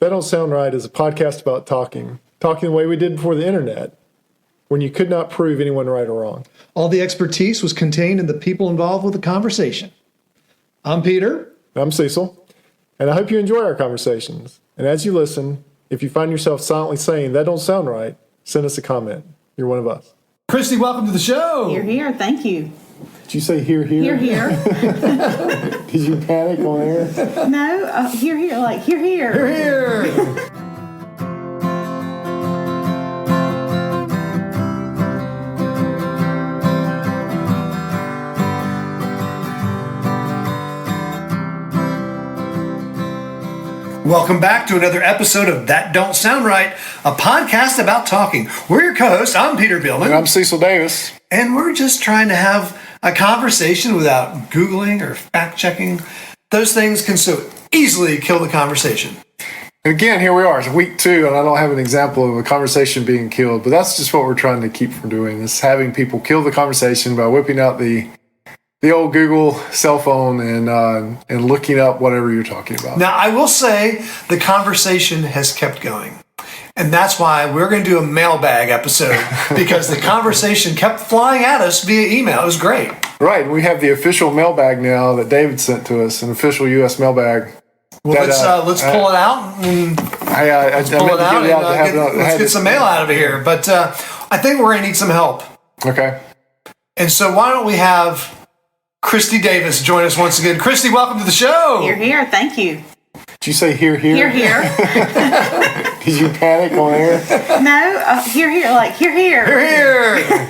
That Don't Sound Right is a podcast about talking the way we did before the internet, when you could not prove anyone right or wrong. All the expertise was contained in the people involved with the conversation. I'm Peter. I'm Cecil, and I hope you enjoy our conversations. And as you listen, if you find yourself silently saying, "That don't sound right," send us a comment. You're one of us. Christy, welcome to the show. You're here. Thank you. Did you say here? Here. Did you panic on air? No, here. Like, here. Here. Welcome back to another episode of That Don't Sound Right, a podcast about talking. We're your co-hosts. I'm Peter Billman. And I'm Cecil Davis. And we're just trying to have a conversation without Googling or fact-checking. Those things can so easily kill the conversation. Again, here we are. It's week 2, and I don't have an example of a conversation being killed, but that's just what we're trying to keep from doing, is having people kill the conversation by whipping out the old Google cell phone and looking up whatever you're talking about. Now, I will say the conversation has kept going. And that's why we're going to do a mailbag episode, because the conversation kept flying at us via email. It was great. Right. And we have the official mailbag now that David sent to us, an official U.S. mailbag. Well, let's pull it out. Let's get some mail out of here. But I think we're going to need some help. Okay. And so why don't we have Christy Davis join us once again. Christy, welcome to the show. You're here. Thank you. Did you say here? Here. Did you panic on air? No, here. Like, here. Here.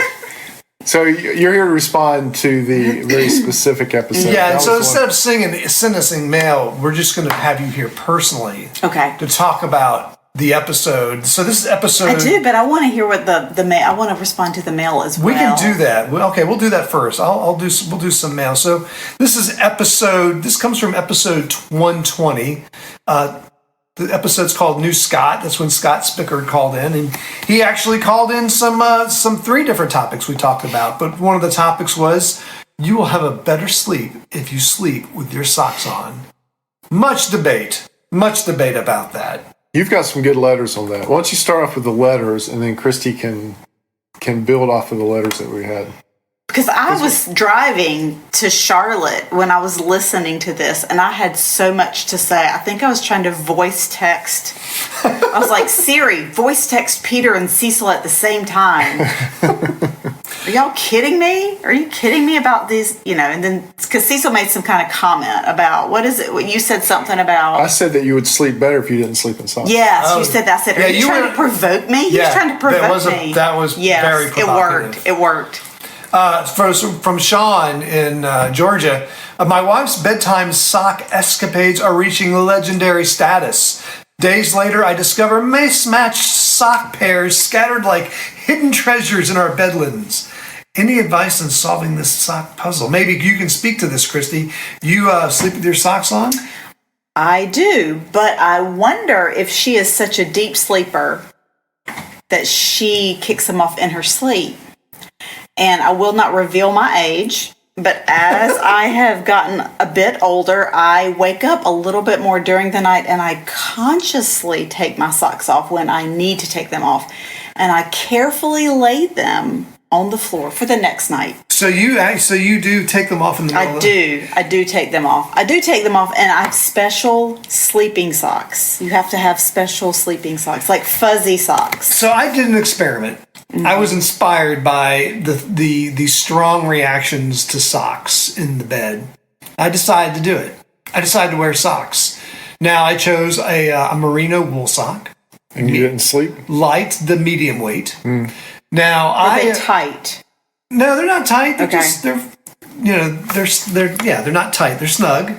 So you're here to respond to the very specific episode. Yeah, and so instead of sending mail, we're just going to have you here personally. Okay. To talk about the episode. So this is episode... I do, but I want to hear what the mail... I want to respond to the mail as well. We can do that. Okay, we'll do that first. We'll do some mail. So this comes from episode 120. The episode's called New Scott. That's when Scott Spickard called in, and he actually called in some 3 different topics we talked about. But one of the topics was, you will have a better sleep if you sleep with your socks on. Much debate about that. You've got some good letters on that. Why don't you start off with the letters, and then Christy can build off of the letters that we had. Because I was driving to Charlotte when I was listening to this, and I had so much to say. I think I was trying to voice text. I was like, Siri, voice text Peter and Cecil at the same time. Are y'all kidding me? Are you kidding me about these? And then, because Cecil made some kind of comment about, what is it? You said something about... I said that you would sleep better if you didn't sleep in socks. Yes, you said that. I said, are you trying to provoke me? He was trying to provoke me. That was very provocative. It worked. From Sean in Georgia, my wife's bedtime sock escapades are reaching legendary status. Days later, I discover mismatched sock pairs scattered like hidden treasures in our bedlins. Any advice on solving this sock puzzle? Maybe you can speak to this, Christy. You sleep with your socks on? I do, but I wonder if she is such a deep sleeper that she kicks them off in her sleep. And I will not reveal my age, but as I have gotten a bit older, I wake up a little bit more during the night, and I consciously take my socks off when I need to take them off. And I carefully lay them on the floor for the next night. So you do take them off in the middle of the night? I do take them off. And I have special sleeping socks. You have to have special sleeping socks, like fuzzy socks. So I did an experiment. Mm-hmm. I was inspired by the strong reactions to socks in the bed. I decided to do it. I decided to wear socks. Now, I chose a merino wool sock. And you didn't sleep? Light, the medium weight. Mm. Now, Are they tight? No, they're not tight. They're okay. They're not tight. They're snug.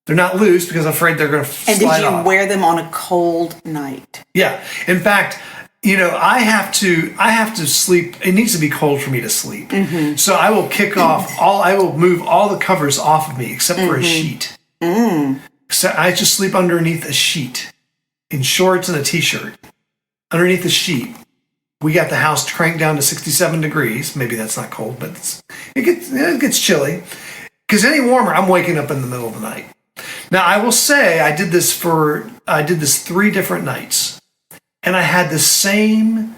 They're not loose because I'm afraid they're going to slide off. And did you wear them on a cold night? Yeah. In fact, I have to sleep. It needs to be cold for me to sleep. Mm-hmm. So I will move all the covers off of me except for a sheet. Mm. So I just sleep underneath a sheet in shorts and a t-shirt. Underneath the sheet. We got the house cranked down to 67 degrees. Maybe that's not cold, but it gets chilly. Because any warmer, I'm waking up in the middle of the night. Now, I will say I did this 3 different nights, and I had the same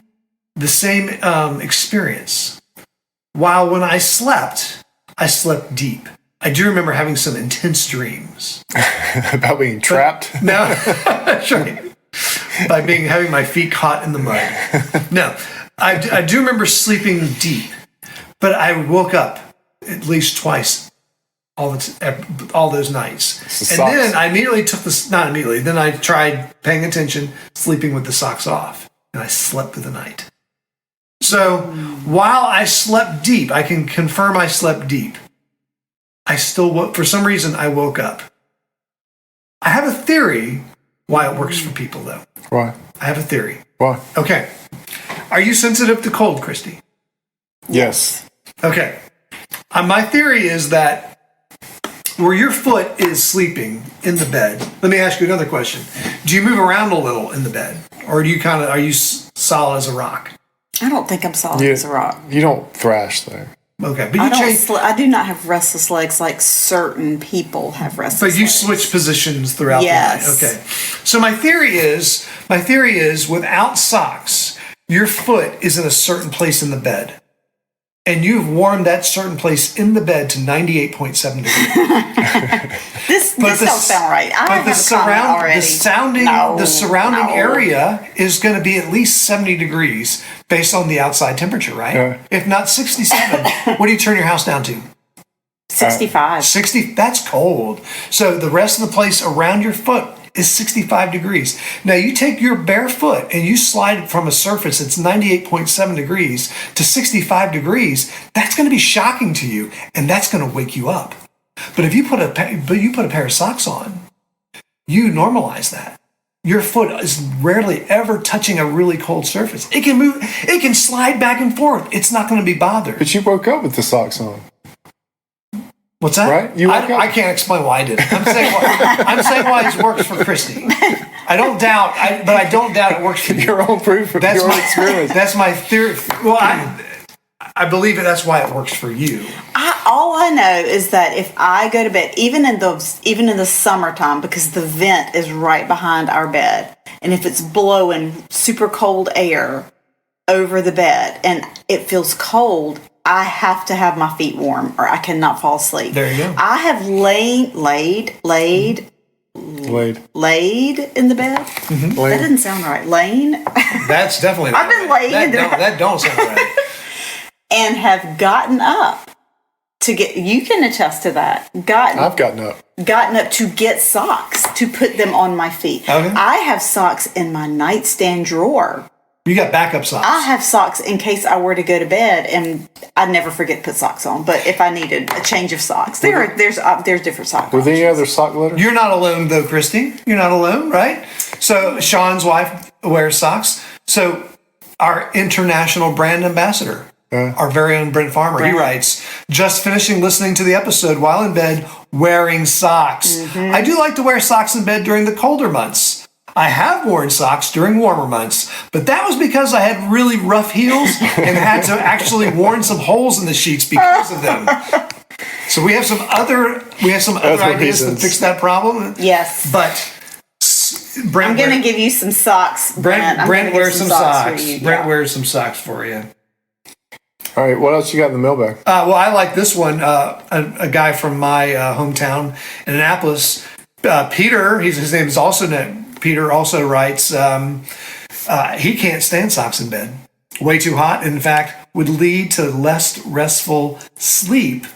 experience. While when I slept deep. I do remember having some intense dreams About being trapped? No, that's right. By having my feet caught in the mud. No, I do remember sleeping deep, but I woke up at least twice all those nights. And then I immediately not immediately, then I tried paying attention, sleeping with the socks off, and I slept through the night. So while I slept deep, I can confirm I slept deep. I still, for some reason, I woke up. I have a theory why it works for people, though. Why? I have a theory. Why? Okay. Are you sensitive to cold, Christy? Yes. Okay. My theory is that where your foot is sleeping in the bed, let me ask you another question. Do you move around a little in the bed? Or are you solid as a rock? I don't think I'm solid as a rock. You don't thrash, though. Okay, but I do not have restless legs like certain people have restless legs. But you switch positions throughout the night. Okay. So my theory is without socks, your foot is in a certain place in the bed. And you've warmed that certain place in the bed to 98.7 degrees. This don't sound right. The surrounding area is going to be at least 70 degrees based on the outside temperature, right? Yeah. If not 67. What do you turn your house down to? 65. 60. That's cold. So the rest of the place around your foot is 65 degrees. Now you take your bare foot and you slide it from a surface that's 98.7 degrees to 65 degrees. That's going to be shocking to you, and that's going to wake you up. But if you put a pair of socks on, you normalize that. Your foot is rarely ever touching a really cold surface. It can move. It can slide back and forth. It's not going to be bothered. But you woke up with the socks on. What's that? Right? I can't explain why I did it. I'm saying why this works for Christy. I don't doubt it works for you. Your own proof of your experience. That's my theory. Well, I believe that's why it works for you. All I know is that if I go to bed, even in the summertime, because the vent is right behind our bed, and if it's blowing super cold air over the bed and it feels cold, I have to have my feet warm or I cannot fall asleep. There you go. I have laid in the bed. Mm-hmm. That didn't sound right. Laying. That's definitely. I've been laying in the bed. That don't sound right. And have gotten up to get. You can attest to that. I've gotten up to get socks to put them on my feet. Okay. I have socks in my nightstand drawer. You got backup socks. I have socks in case I were to go to bed, and I never forget to put socks on. But if I needed a change of socks, there's different socks. With any other sock letter? You're not alone, though, Christy. You're not alone, right? So Sean's wife wears socks. So our international brand ambassador, our very own Brent Farmer, he writes, just finishing listening to the episode while in bed, wearing socks. Mm-hmm. I do like to wear socks in bed during the colder months. I have worn socks during warmer months, but that was because I had really rough heels and had to actually warn some holes in the sheets because of them. So we have some other ideas to fix that problem. Yes, but Brent, I'm going to give you some socks. Brent wears some socks. You, Brent wears some socks for you. All right, what else you got in the mailbag? Well, I like this one. A guy from my hometown in Annapolis, Peter. His name is also Peter. Also writes he can't stand socks in bed. Way too hot. In fact, would lead to less restful sleep.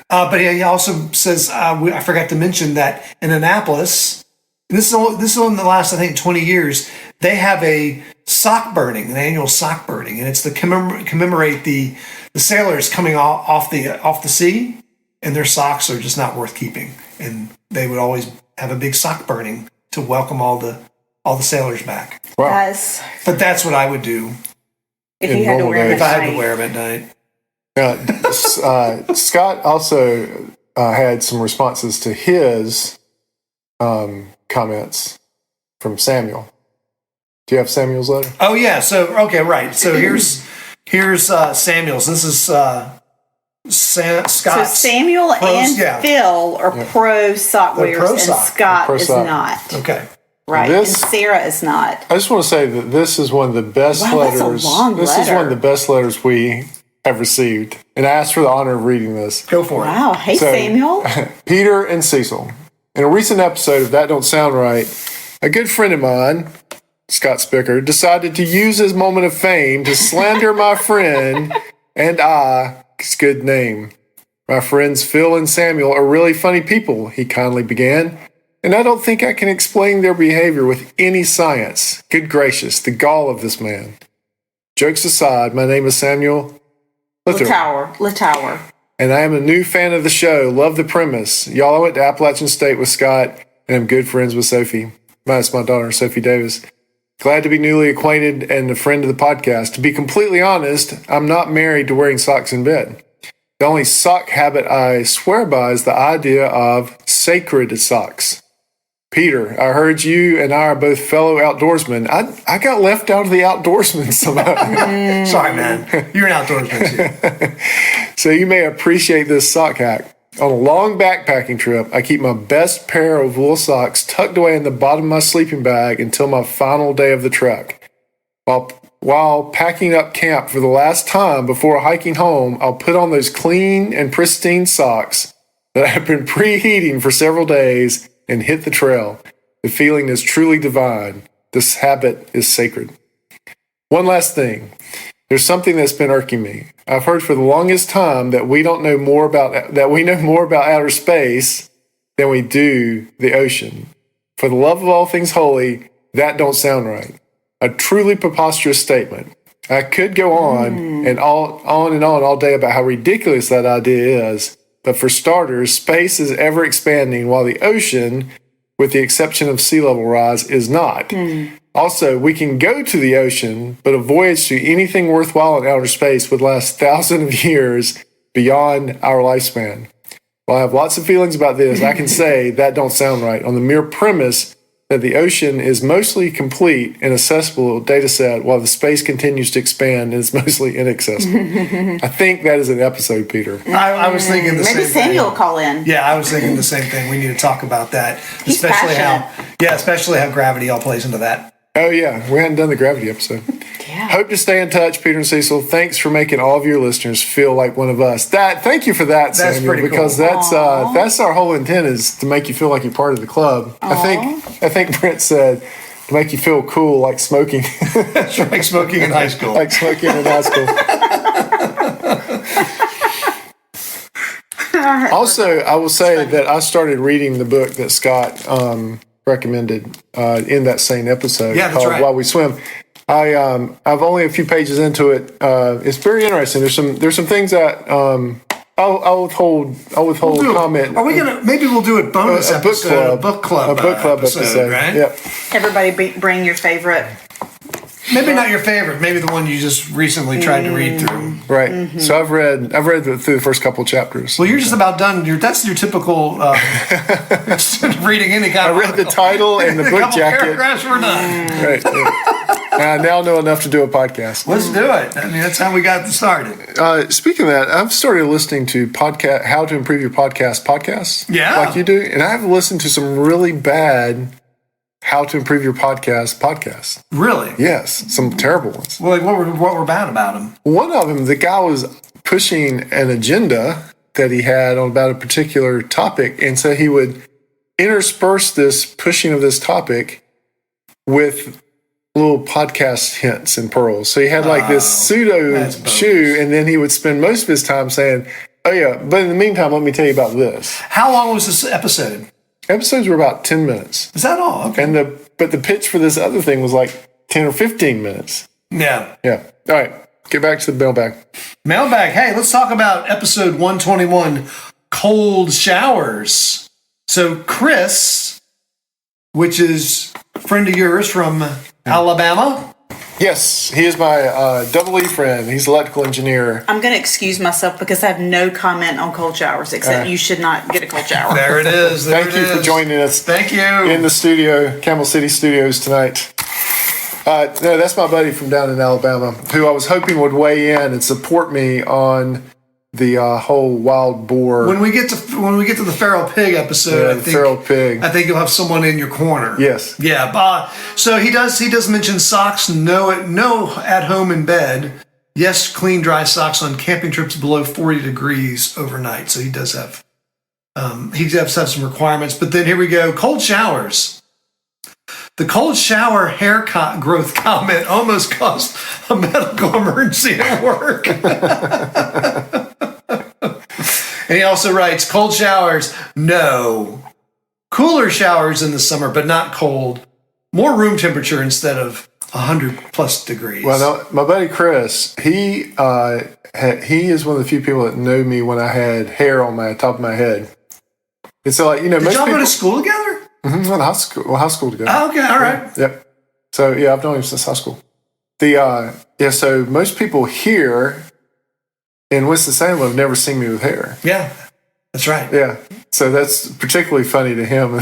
But he also says I forgot to mention that in Annapolis, this is in the last, I think, 20 years, they have an annual sock burning, and it's to commemorate the sailors coming off the sea, and their socks are just not worth keeping, and they would always have a big sock burning to welcome all the sailors back. Wow. But that's what I would do if you had to wear them if I had to wear them at night. Scott also had some responses to his comments from Samuel. Do you have Samuel's letter? Oh yeah. So okay, right. So here's Samuel's. This is Scott. So Samuel and Phil are pro sock They're wearers, pro and sock. Scott is sock. not. Okay. Right, and Sarah is not. I just want to say that this is one of the best letters. That's a long this is letter. one of the best letters we have received, and I asked for the honor of reading this. Go for it. Wow. Hey, Samuel. Peter and Cecil. In a recent episode of That Don't Sound Right, a good friend of mine, Scott Spicker, decided to use his moment of fame to slander my friend and his good name. My friends Phil and Samuel are really funny people, he kindly began, and I don't think I can explain their behavior with any science. Good gracious, the gall of this man. Jokes aside, my name is Samuel Littauer. And I am a new fan of the show. Love the premise. Y'all, I went to Appalachian State with Scott, and I'm good friends with Sophie. That's my daughter, Sophie Davis. Glad to be newly acquainted and a friend of the podcast. To be completely honest, I'm not married to wearing socks in bed. The only sock habit I swear by is the idea of sacred socks. Peter, I heard you and I are both fellow outdoorsmen. I got left out of the outdoorsmen somehow. Sorry, man. You're an outdoorsman too. So you may appreciate this sock hack. On a long backpacking trip, I keep my best pair of wool socks tucked away in the bottom of my sleeping bag until my final day of the trek. While packing up camp for the last time before hiking home, I'll put on those clean and pristine socks that I've been preheating for several days and hit the trail. The feeling is truly divine. This habit is sacred. One last thing. There's something that's been irking me. I've heard for the longest time that we know more about outer space than we do the ocean. For the love of all things holy, that don't sound right. A truly preposterous statement. I could go on and on all day about how ridiculous that idea is. But for starters, space is ever expanding while the ocean, with the exception of sea level rise, is not. Also, we can go to the ocean, but a voyage to anything worthwhile in outer space would last thousands of years beyond our lifespan. While I have lots of feelings about this, I can say that don't sound right on the mere premise that the ocean is mostly complete and accessible data set while the space continues to expand and is mostly inaccessible. I think that is an episode, Peter. I was thinking the same thing. Maybe Samuel will call in. Yeah, I was thinking the same thing. We need to talk about that. He's Especially how gravity all plays into that. Oh, yeah. We hadn't done the gravity episode. Yeah. Hope to stay in touch, Peter and Cecil. Thanks for making all of your listeners feel like one of us. Thank you for that, That's Samuel, pretty because cool. that's our whole intent is to make you feel like you're part of the club. I think Brent said to make you feel cool, like smoking. That's like smoking in high school. Like smoking in high school. Also, I will say that I started reading the book that Scott recommended in that same episode called right. While We Swim. I've only a few pages into it. It's very interesting. There's some things that I'll withhold comment. Are we gonna? Maybe we'll do a bonus episode, a book club episode, right? Yep. Everybody bring your favorite. Maybe not your favorite. Maybe the one you just recently tried to read through. Right. Mm-hmm. So I've read through the first couple chapters. Well, you're just about done. That's your typical reading any kind. I read the title and the book jacket. Paragraphs were done. Right. Yeah. I now know enough to do a podcast. Let's do it. I mean, that's how we got started. Speaking of that, I've started listening to How to Improve Your podcasts. Yeah. Like you do. And I've listened to some really bad How to Improve Your podcasts. Really? Yes. Some terrible ones. Well, like what were bad about them? One of them, the guy was pushing an agenda that he had about a particular topic. And so he would intersperse this pushing of this topic with little podcast hints and pearls. So he had like this pseudo chew, and then he would spend most of his time saying, oh yeah, but in the meantime, let me tell you about this. How long was this episode? Episodes were about 10 minutes. Is that all? Okay. But the pitch for this other thing was like 10 or 15 minutes. Yeah. Yeah. All right. Get back to the mailbag. Mailbag. Hey, let's talk about episode 121, cold showers. So Chris, which is a friend of yours from Alabama. Yes, he is my double E friend. He's an electrical engineer. I'm going to excuse myself because I have no comment on cold showers, except you should not get a cold shower. There it is. Thank you for joining us. Thank you. In the studio, Camel City Studios tonight. No, that's my buddy from down in Alabama, who I was hoping would weigh in and support me on the whole wild boar. When we get to the feral pig episode, feral pig. I think you'll have someone in your corner. Yes. Yeah. So he does mention socks. No at home in bed. Yes, clean dry socks on camping trips below 40 degrees overnight. So he does have some requirements. But then here we go. Cold showers. The cold shower hair growth comment almost caused a medical emergency at work. And he also writes, cold showers, no. Cooler showers in the summer, but not cold. More room temperature instead of 100 plus degrees. Well, my buddy Chris, he is one of the few people that know me when I had hair on my top of my head. And so, like, Did y'all go to school together? Mm-hmm, high school together. Oh, okay, all right. Yeah. Yep. So yeah, I've known him since high school. So most people here in Winston-Salem have never seen me with hair. Yeah, that's right. Yeah. So that's particularly funny to him.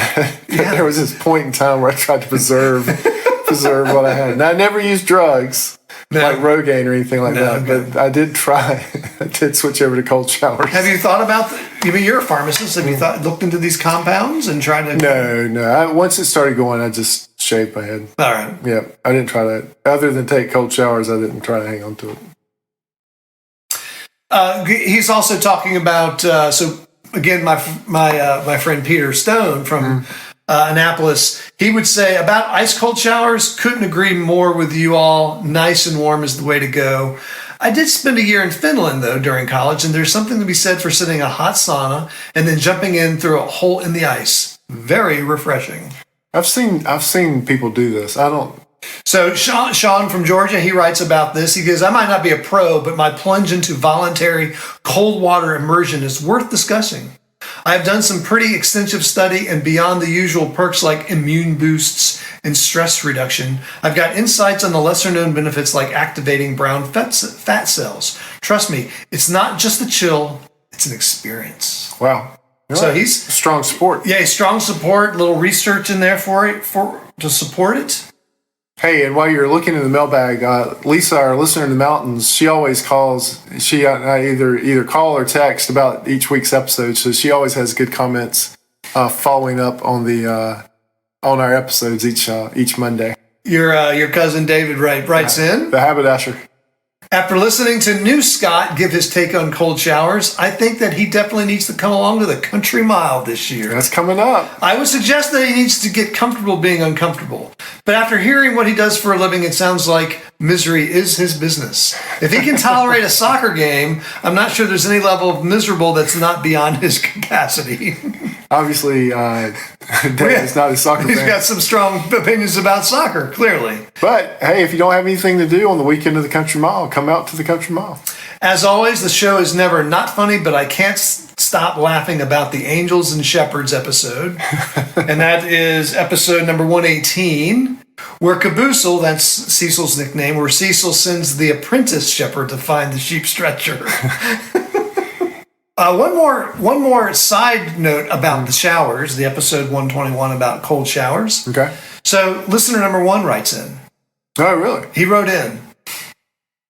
There was this point in time where I tried to preserve what I had. And I never used drugs like Rogaine or anything like that. Okay. But I did try. I did switch over to cold showers. Have you thought about you're a pharmacist. Have you looked into these compounds and tried to? No. Once it started going, I just shaved my head. All right. Yeah. I didn't try that. Other than take cold showers, I didn't try to hang on to it. He's also talking about, so again, my friend Peter Stone from Annapolis, he would say about ice cold showers, couldn't agree more with you all. Nice and warm is the way to go. I did spend a year in Finland, though, during college, and there's something to be said for sitting in a hot sauna and then jumping in through a hole in the ice. Very refreshing. I've seen people do this. I don't. So Sean from Georgia, he writes about this. He goes, I might not be a pro, but my plunge into voluntary cold water immersion is worth discussing. I have done some pretty extensive study, and beyond the usual perks like immune boosts and stress reduction, I've got insights on the lesser-known benefits like activating brown fat cells. Trust me, it's not just a chill, it's an experience. Wow. So he's strong support. Yeah, strong support, little research in there to support it. Hey, and while you're looking in the mailbag, Lisa, our listener in the mountains, she always calls. She either call or text about each week's episode, so she always has good comments following up on on our episodes each Monday. Your cousin David writes in the haberdasher. After listening to New Scott give his take on cold showers, I think that he definitely needs to come along to the Country Mile this year. That's coming up. I would suggest that he needs to get comfortable being uncomfortable. But after hearing what he does for a living, it sounds like misery is his business. If he can tolerate a soccer game, I'm not sure there's any level of miserable that's not beyond his capacity. Obviously, David's not a soccer fan. He's got some strong opinions about soccer, clearly. But, hey, if you don't have anything to do on the weekend of the Country Mile, come out to the Country Mile. As always, the show is never not funny, but I can't stop laughing about the Angels and Shepherds episode. And that is episode number 118, where Caboosel, that's Cecil's nickname, where Cecil sends the apprentice shepherd to find the sheep stretcher. One more side note about the showers, the episode 121 about cold showers. Okay. So listener number 1 writes in. Oh, really? He wrote in.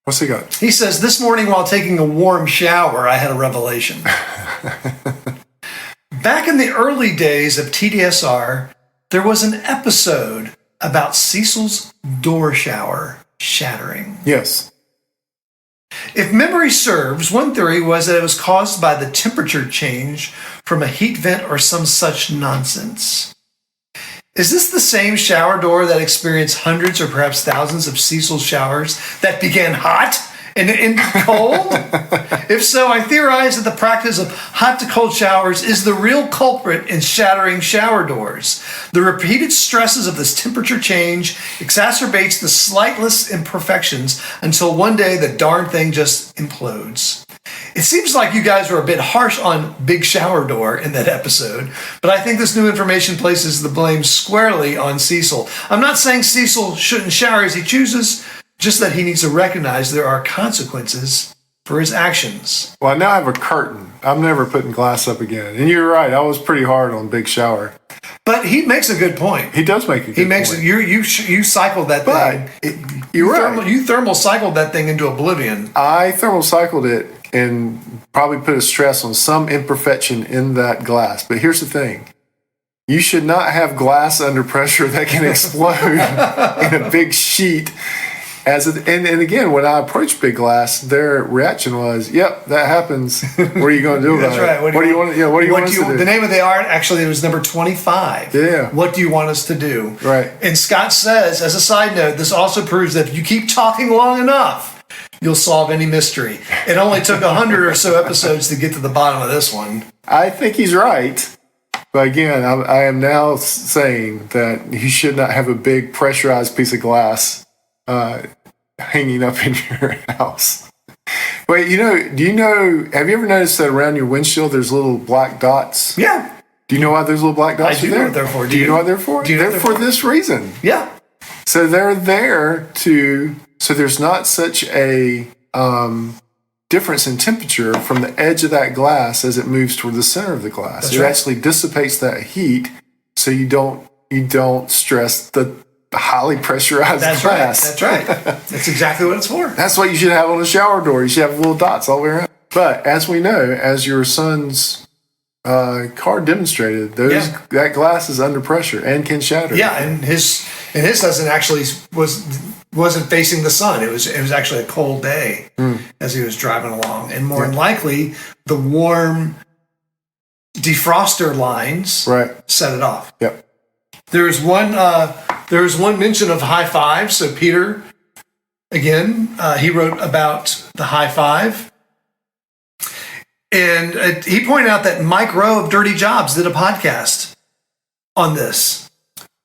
What's he got? He says, this morning while taking a warm shower, I had a revelation. Back in the early days of TDSR, there was an episode about Cecil's door shower shattering. Yes. If memory serves, one theory was that it was caused by the temperature change from a heat vent or some such nonsense. Is this the same shower door that experienced hundreds or perhaps thousands of Cecil showers that began hot and ended cold? If so, I theorize that the practice of hot to cold showers is the real culprit in shattering shower doors. The repeated stresses of this temperature change exacerbates the slightless imperfections until one day the darn thing just implodes. It seems like you guys were a bit harsh on Big Shower Door in that episode, but I think this new information places the blame squarely on Cecil. I'm not saying Cecil shouldn't shower as he chooses, just that he needs to recognize there are consequences for his actions. Well, I now have a curtain. I'm never putting glass up again. And you're right, I was pretty hard on Big Shower. But he makes a good point. He does make a good point. You cycled that thing. You're right. You thermal cycled that thing into oblivion. I thermal cycled it and probably put a stress on some imperfection in that glass. But here's the thing. You should not have glass under pressure that can explode in a big sheet. And again, when I approached Big Glass, their reaction was, "Yep, that happens. What are you going to do about That's right. it? What do you want? What do you want us to do?" The name of the art actually it was number 25. Yeah. What do you want us to do? Right. And Scott says, as a side note, this also proves that if you keep talking long enough, you'll solve any mystery. It only took 100 or so episodes to get to the bottom of this one. I think he's right. But again, I am now saying that you should not have a big pressurized piece of glass hanging up in your house. Wait, have you ever noticed that around your windshield there's little black dots? Yeah. Do you know why there's little black dots? I do know what they're for. Do you know what they're for? They're for this reason. Yeah. So they're there so there's not such a difference in temperature from the edge of that glass as it moves toward the center of the glass. It actually dissipates that heat so you don't stress the highly pressurized glass. That's right. That's exactly what it's for. That's what you should have on the shower door. You should have little dots all the way around. But as we know, as your son's car demonstrated, that glass is under pressure and can shatter. Yeah, and his doesn't actually wasn't facing the sun. It was actually a cold day as he was driving along, and more than likely the warm defroster lines set it off. Yep. There's one mention of high five. So Peter, again, he wrote about the high five. And he pointed out that Mike Rowe of Dirty Jobs did a podcast on this.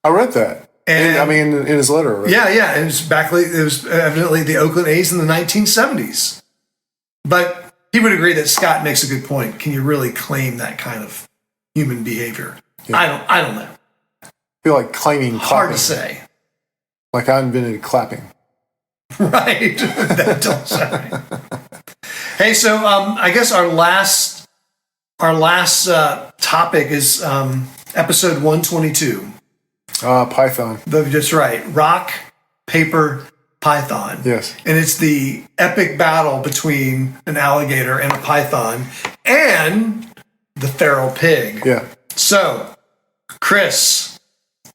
I read that. And in his letter. Right? Yeah. It was evidently the Oakland A's in the 1970s. But he would agree that Scott makes a good point. Can you really claim that kind of human behavior? Yeah. I don't know. I feel like claiming clapping. Hard to say. Like I invented clapping. Right. That don't sound right. Hey, so I guess our last topic is episode 122. Python. That's right. Rock, paper, python. Yes. And it's the epic battle between an alligator and a python and the feral pig. Yeah. So, Chris.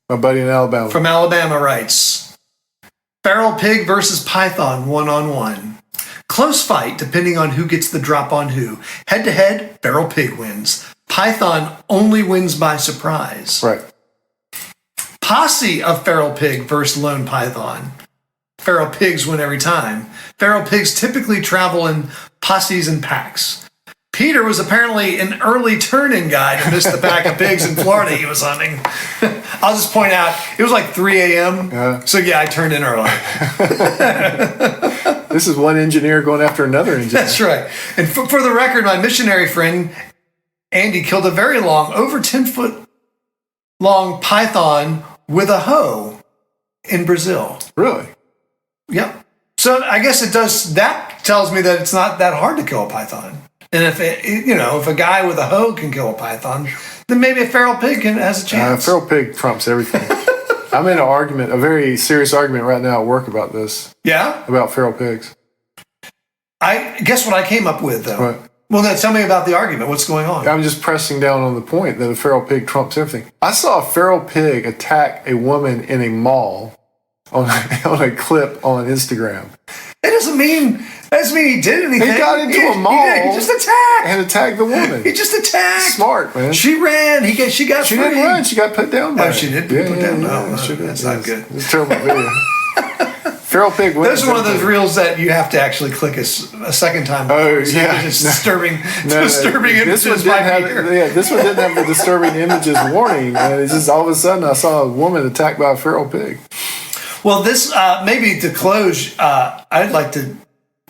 My buddy in Alabama. From Alabama writes, feral pig versus python 1-on-1. Close fight depending on who gets the drop on who. Head to head, feral pig wins. Python only wins by surprise. Right. Posse of feral pig versus lone python. Feral pigs win every time. Feral pigs typically travel in posses and packs. Peter was apparently an early turn-in guy to miss the pack of pigs in Florida he was hunting. I'll just point out, it was like 3 a.m. So yeah, I turned in early. This is one engineer going after another engineer. That's right. And for the record, my missionary friend, Andy, killed a very long, over 10-foot long python with a hoe in Brazil. Really? Yep. So I guess that tells me that it's not that hard to kill a python. And if a guy with a hoe can kill a python, then maybe a feral pig has a chance. Feral pig trumps everything. I'm in a very serious argument right now at work about this. Yeah? About feral pigs. I guess what I came up with, though. What? Well, then tell me about the argument. What's going on? I'm just pressing down on the point that a feral pig trumps everything. I saw a feral pig attack a woman in a mall on a clip on Instagram. That doesn't mean he did anything. He got into a mall. He just attacked. And attacked the woman. He just attacked. Smart, man. She ran. She got She free. didn't run. She got put down by she did get put down? No, she did. that's not good. It's a terrible video. Feral pig wins. Those are one of those reels that you have to actually click a second time. Oh, yeah. It's disturbing Disturbing images. This one didn't have the disturbing images warning. It's just all of a sudden I saw a woman attacked by a feral pig. Well, this maybe to close, I'd like to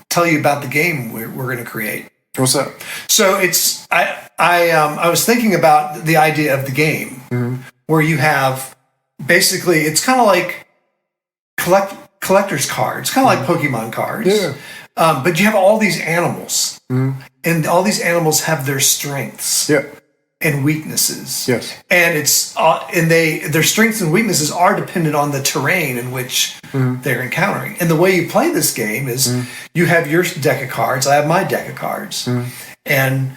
tell you about the game we're going to create. What's that? So it's I was thinking about the idea of the game where you have basically it's kind of like collector's cards, kind of like Pokemon cards. Yeah. But you have all these animals, and all these animals have their strengths. Yeah. and weaknesses. Yes. And it's and their strengths and weaknesses are dependent on the terrain in which they're encountering. And the way you play this game is you have your deck of cards. I have my deck of cards, and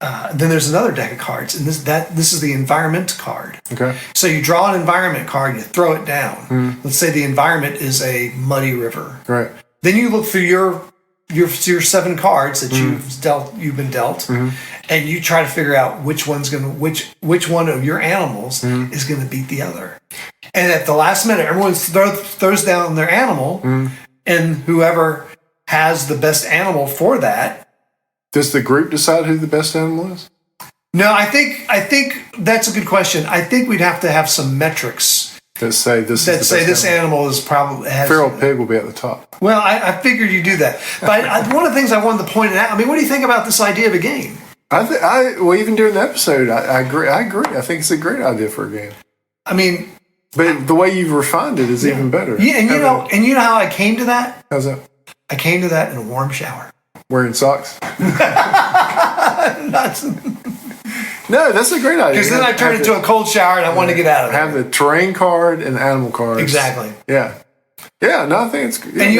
then there's another deck of cards, and this is the environment card. Okay. So you draw an environment card, you throw it down. Let's say the environment is a muddy river. Right. Then you look through your 7 cards that you've been dealt, and you try to figure out which one of your animals is going to beat the other. And at the last minute, everyone throws down their animal, and whoever has the best animal for that. Does the group decide who the best animal is? No, I think that's a good question. I think we'd have to have some metrics that say this animal is probably has. Feral pig will be at the top. Well, I figured you do that, but one of the things I wanted to point out. I mean, what do you think about this idea of a game? Well, even during the episode, I agree. I think it's a great idea for a game. I mean, but the way you've refined it is even better. Yeah, and you know how I came to that? How's that? I came to that in a warm shower. Wearing socks? No, that's a great idea. Because then I turned into a cold shower and I want to get out of it. Have the terrain card and the animal cards. Exactly. Yeah. Yeah, no, I think it's good. And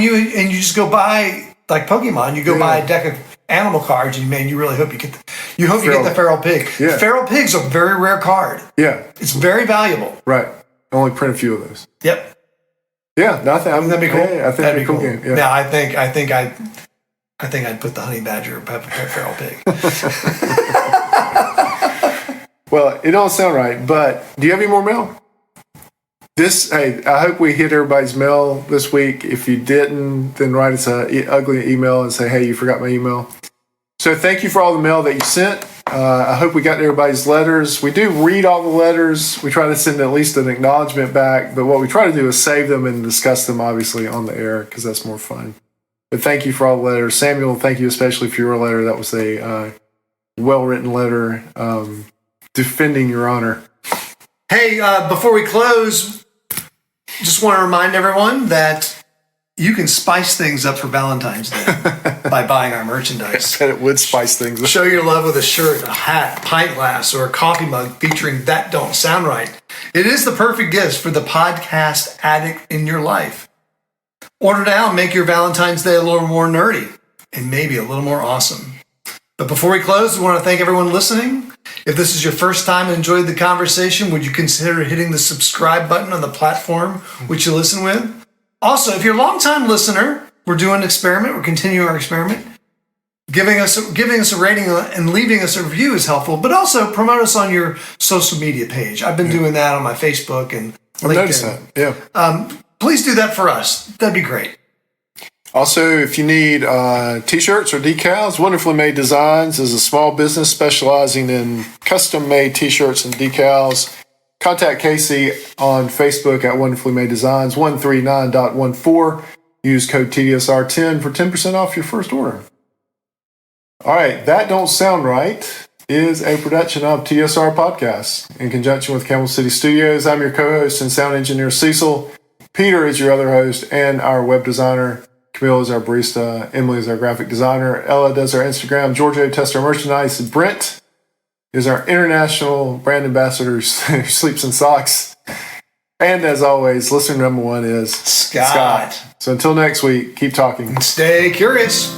you just go buy, like Pokemon, you go buy a deck of animal cards and you really hope you get the feral pig. Yeah. Feral pig's a very rare card. Yeah. It's very valuable. Right. Only print a few of those. Yep. Yeah, no, that'd be cool. Yeah, I think that'd be cool. Game. Yeah. Now I think I'd put the honey badger or feral pig. Well, it don't sound right, but do you have any more mail? I hope we hit everybody's mail this week. If you didn't, then write us an ugly email and say, hey, you forgot my email. So thank you for all the mail that you sent. I hope we got everybody's letters. We do read all the letters. We try to send at least an acknowledgement back, but what we try to do is save them and discuss them, obviously, on the air because that's more fun. But thank you for all the letters. Samuel, thank you especially for your letter. That was a well-written letter defending your honor. Hey, before we close, just want to remind everyone that you can spice things up for Valentine's Day by buying our merchandise. I bet it would spice things up. Show your love with a shirt, a hat, pint glass, or a coffee mug featuring That Don't Sound Right. It is the perfect gift for the podcast addict in your life. Order now and make your Valentine's Day a little more nerdy and maybe a little more awesome. But before we close, we want to thank everyone listening. If this is your first time and enjoyed the conversation, would you consider hitting the subscribe button on the platform which you listen with? Also, if you're a long-time listener, we're doing an experiment. We're continuing our experiment. Giving us a rating and leaving us a review is helpful, but also promote us on your social media page. I've been doing that on my Facebook and LinkedIn. I've noticed that, yeah. Please do that for us. That'd be great. Also, if you need T-shirts or decals, Wonderfully Made Designs is a small business specializing in custom-made T-shirts and decals. Contact Casey on Facebook at Wonderfully Made Designs 139.14. Use code TDSR10 for 10% off your first order. All right, That Don't Sound Right is a production of TSR Podcast in conjunction with Camel City Studios. I'm your co-host and sound engineer, Cecil. Peter is your other host and our web designer. Camille is our barista. Emily is our graphic designer. Ella does our Instagram. Giorgio tests our merchandise. Brent is our international brand ambassador who sleeps in socks. And as always, listener number one is Scott. So until next week, keep talking. Stay curious.